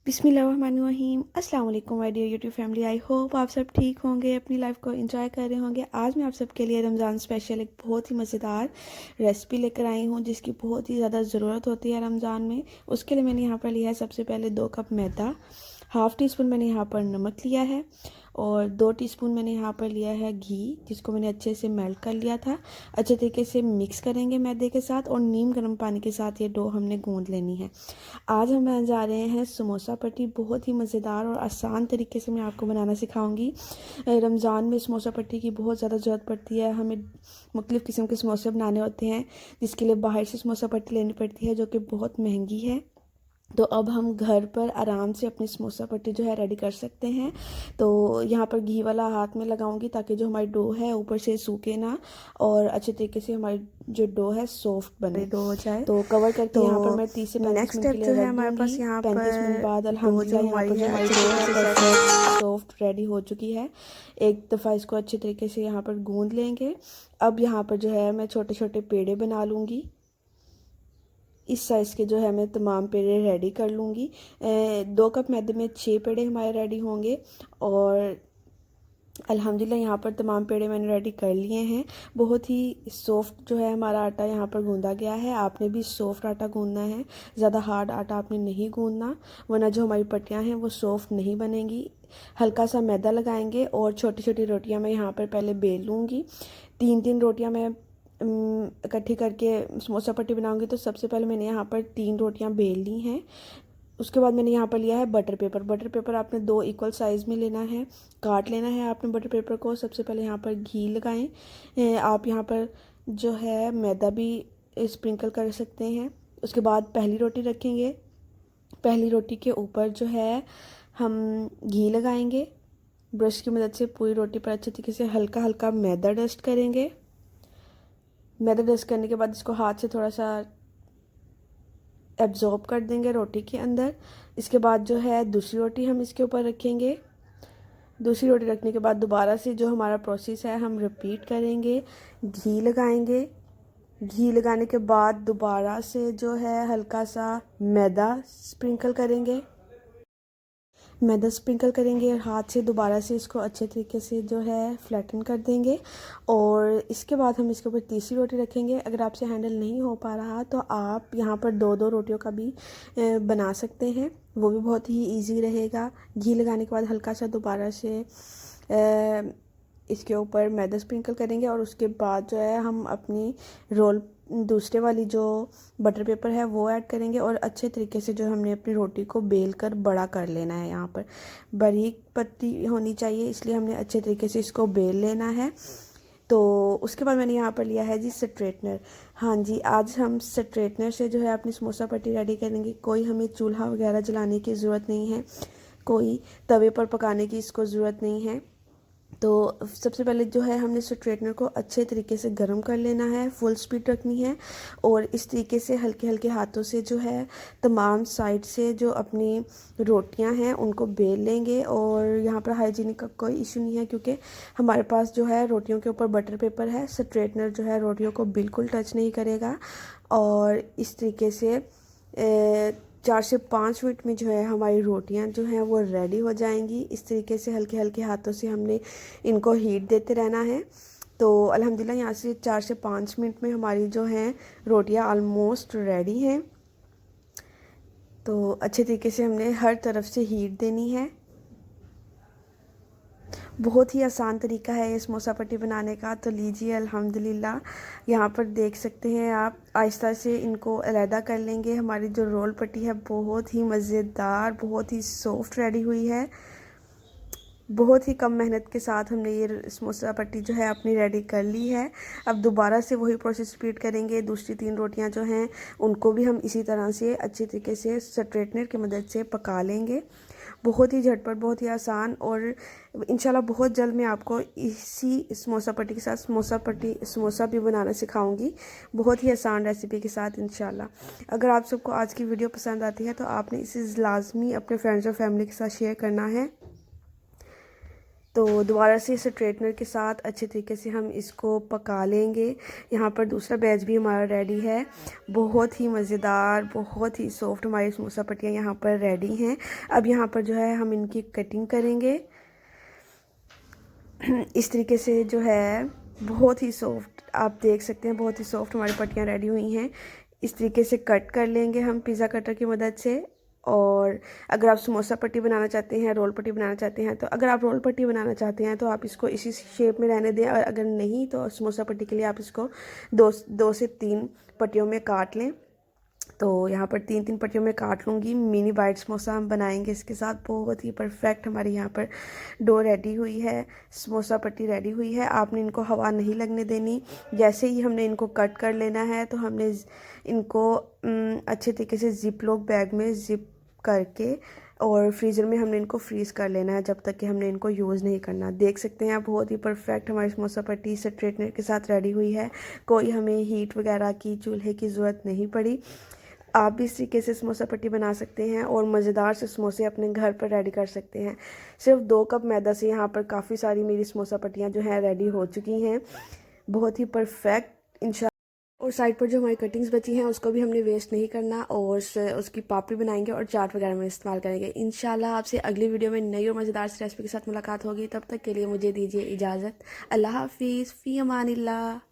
बिस्मिल्लाहिर्रहमानिर्रहीम। अस्सलाम वालेकुम my dear YouTube family. I hope आप सब ठीक होंगे, अपनी लाइफ को एंजॉय कर रहे होंगे। आज मैं आप सबके लिए रमज़ान स्पेशल एक बहुत ही मज़ेदार रेसिपी लेकर आई हूँ जिसकी बहुत ही ज़्यादा ज़रूरत होती है रमज़ान में। उसके लिए मैंने यहाँ पर लिया है सबसे पहले 2 कप मैदा, हाफ़ टी स्पून मैंने यहाँ पर नमक लिया है और 2 टीस्पून मैंने यहाँ पर लिया है घी, जिसको मैंने अच्छे से मेल्ट कर लिया था। अच्छे तरीके से मिक्स करेंगे मैदे के साथ और नीम गर्म पानी के साथ ये डो हमने गूंद लेनी है। आज हम बनाने जा रहे हैं समोसा पट्टी। बहुत ही मज़ेदार और आसान तरीके से मैं आपको बनाना सिखाऊंगी। रमज़ान में समोसा पट्टी की बहुत ज़्यादा ज़रूरत पड़ती है। हमें मुख्तलिफ़ किस्म के समोसे बनाने होते हैं जिसके लिए बाहर से समोसा पट्टी लेनी पड़ती है जो कि बहुत महंगी है। तो अब हम घर पर आराम से अपनी समोसा पट्टी जो है रेडी कर सकते हैं। तो यहाँ पर घी वाला हाथ में लगाऊंगी ताकि जो हमारी डो है ऊपर से सूखे ना और अच्छे तरीके से हमारी जो डो है सॉफ्ट बने डो हो जाए। तो कवर करके तो यहाँ पर मैं 30 से 35 मिनट के लिए रख हमारे पास यहाँ 35 मिनट बाद अल्हम्दुलिल्लाह यहाँ पर जो हमारी डो है सॉफ्ट रेडी हो चुकी है। एक दफ़ा इसको अच्छे तरीके से यहाँ पर गूंद लेंगे। अब यहाँ पर जो है मैं छोटे छोटे पेड़े बना लूँगी। इस साइज़ के जो है मैं तमाम पेड़े रेडी कर लूँगी। 2 कप मैदे में 6 पेड़े हमारे रेडी होंगे और अल्हम्दुलिल्लाह यहाँ पर तमाम पेड़े मैंने रेडी कर लिए हैं। बहुत ही सॉफ्ट जो है हमारा आटा यहाँ पर गूंदा गया है। आपने भी सॉफ्ट आटा गूंदना है, ज़्यादा हार्ड आटा आपने नहीं गूंदना, वरना जो हमारी पट्टियाँ हैं वो सॉफ्ट नहीं बनेंगी। हल्का सा मैदा लगाएंगे और छोटी छोटी रोटियाँ मैं यहाँ पर पहले बेल लूँगी। 3-3 रोटियाँ मैं इकट्ठी करके समोसा पट्टी बनाऊंगी। तो सबसे पहले मैंने यहाँ पर 3 रोटियां बेल ली हैं। उसके बाद मैंने यहाँ पर लिया है बटर पेपर। बटर पेपर आपने 2 इक्वल साइज़ में लेना है, काट लेना है आपने बटर पेपर को। सबसे पहले यहाँ पर घी लगाएं। आप यहाँ पर जो है मैदा भी स्प्रिंकल कर सकते हैं। उसके बाद पहली रोटी रखेंगे। पहली रोटी के ऊपर जो है हम घी लगाएंगे। ब्रश की मदद से पूरी रोटी पर अच्छे तरीके से हल्का हल्का मैदा डस्ट करेंगे। मैदा डस्ट करने के बाद इसको हाथ से थोड़ा सा एब्जॉर्ब कर देंगे रोटी के अंदर। इसके बाद जो है दूसरी रोटी हम इसके ऊपर रखेंगे। दूसरी रोटी रखने के बाद दोबारा से जो हमारा प्रोसेस है हम रिपीट करेंगे। घी लगाएंगे। घी लगाने के बाद दोबारा से जो है हल्का सा मैदा स्प्रिंकल करेंगे। मैदा स्प्रिंकल करेंगे और हाथ से दोबारा से इसको अच्छे तरीके से जो है फ्लैटन कर देंगे। और इसके बाद हम इसके ऊपर तीसरी रोटी रखेंगे। अगर आपसे हैंडल नहीं हो पा रहा तो आप यहाँ पर 2-2 रोटियों का भी बना सकते हैं, वो भी बहुत ही इजी रहेगा। घी लगाने के बाद हल्का सा दोबारा से इसके ऊपर मैदा स्प्रिंकल करेंगे और उसके बाद जो है हम अपनी रोल दूसरे वाली जो बटर पेपर है वो ऐड करेंगे और अच्छे तरीके से जो हमने अपनी रोटी को बेल कर बड़ा कर लेना है। यहाँ पर बारीक पत्ती होनी चाहिए, इसलिए हमने अच्छे तरीके से इसको बेल लेना है। तो उसके बाद मैंने यहाँ पर लिया है जी स्ट्रेटनर। हाँ जी, आज हम स्ट्रेटनर से जो है अपनी समोसा पट्टी रेडी करेंगे। कोई हमें चूल्हा वगैरह जलाने की ज़रूरत नहीं है, कोई तवे पर पकाने की इसको ज़रूरत नहीं है। तो सबसे पहले जो है हमने स्ट्रेटनर को अच्छे तरीके से गर्म कर लेना है, फुल स्पीड रखनी है और इस तरीके से हल्के हल्के हाथों से जो है तमाम साइड से जो अपनी रोटियां हैं उनको बेल लेंगे। और यहाँ पर हाइजीनिक का कोई इशू नहीं है क्योंकि हमारे पास जो है रोटियों के ऊपर बटर पेपर है। स्ट्रेटनर जो है रोटियों को बिल्कुल टच नहीं करेगा और इस तरीके से 4 से 5 मिनट में जो है हमारी रोटियां जो हैं वो रेडी हो जाएंगी। इस तरीके से हल्के हल्के हाथों से हमने इनको हीट देते रहना है। तो अल्हम्दुलिल्लाह यहाँ से 4 से 5 मिनट में हमारी जो हैं रोटियां ऑलमोस्ट रेडी हैं। तो अच्छे तरीके से हमने हर तरफ से हीट देनी है। बहुत ही आसान तरीका है ये समोसा पट्टी बनाने का। तो लीजिए अल्हम्दुलिल्लाह यहाँ पर देख सकते हैं आप, आहिस्ता से इनको अलहदा कर लेंगे। हमारी जो रोल पट्टी है बहुत ही मज़ेदार, बहुत ही सॉफ्ट रेडी हुई है। बहुत ही कम मेहनत के साथ हमने ये समोसा पट्टी जो है अपनी रेडी कर ली है। अब दोबारा से वही प्रोसेस रिपीट करेंगे। दूसरी 3 रोटियां जो हैं उनको भी हम इसी तरह से अच्छे तरीके से स्ट्रेटनर की मदद से पका लेंगे। बहुत ही झटपट, बहुत ही आसान और इंशाल्लाह बहुत जल्द मैं आपको इसी समोसा पट्टी के साथ समोसा भी बनाना सिखाऊंगी, बहुत ही आसान रेसिपी के साथ इंशाल्लाह। अगर आप सबको आज की वीडियो पसंद आती है तो आपने इसे लाजमी अपने फ्रेंड्स और फैमिली के साथ शेयर करना है। तो दोबारा से स्ट्रेटनर के साथ अच्छे तरीके से हम इसको पका लेंगे। यहाँ पर दूसरा बैच भी हमारा रेडी है। बहुत ही मज़ेदार, बहुत ही सॉफ्ट हमारी समोसा पट्टियाँ यहाँ पर रेडी हैं। अब यहाँ पर जो है हम इनकी कटिंग करेंगे इस तरीके से, जो है बहुत ही सॉफ्ट, आप देख सकते हैं बहुत ही सॉफ्ट हमारी पट्टियाँ रेडी हुई हैं। इस तरीके से कट कर लेंगे हम पिज़्ज़ा कटर की मदद से। और अगर आप समोसा पट्टी बनाना चाहते हैं, रोल पट्टी बनाना चाहते हैं, तो अगर आप रोल पट्टी बनाना चाहते हैं तो आप इसको इसी शेप में रहने दें, और अगर नहीं तो समोसा पट्टी के लिए आप इसको दो से तीन पट्टियों में काट लें। तो यहाँ पर 3 पट्टियों में काट लूँगी। मिनी बाइट समोसा हम बनाएंगे इसके साथ। बहुत ही परफेक्ट हमारी यहाँ पर डो रेडी हुई है, समोसा पट्टी रेडी हुई है। आपने इनको हवा नहीं लगने देनी। जैसे ही हमने इनको कट कर लेना है तो हमने इनको अच्छे तरीके से जिप लॉक बैग में जिप करके और फ्रीज़र में हमने इनको फ्रीज़ कर लेना है जब तक कि हमने इनको यूज़ नहीं करना। देख सकते हैं आप बहुत ही परफेक्ट हमारी समोसा पट्टी स्ट्रेटनर के साथ रेडी हुई है। कोई हमें हीट वगैरह की, चूल्हे की ज़रूरत नहीं पड़ी। आप भी इस तरीके से समोसा पट्टी बना सकते हैं और मज़ेदार से समोसे अपने घर पर रेडी कर सकते हैं। सिर्फ 2 कप मैदा से यहाँ पर काफ़ी सारी मेरी समोसा पट्टियाँ जो हैं रेडी हो चुकी हैं। बहुत ही परफेक्ट इंशाल्लाह। और साइड पर जो हमारी कटिंग्स बची हैं उसको भी हमने वेस्ट नहीं करना, और उसकी पापड़ी बनाएंगे और चाट वगैरह में इस्तेमाल करेंगे। इंशाल्लाह आपसे अगली वीडियो में नई और मज़ेदार सी रेसिपी के साथ मुलाकात होगी। तब तक के लिए मुझे दीजिए इजाज़त। अल्लाह हाफिज़, फ़ी अमानिल्लाह।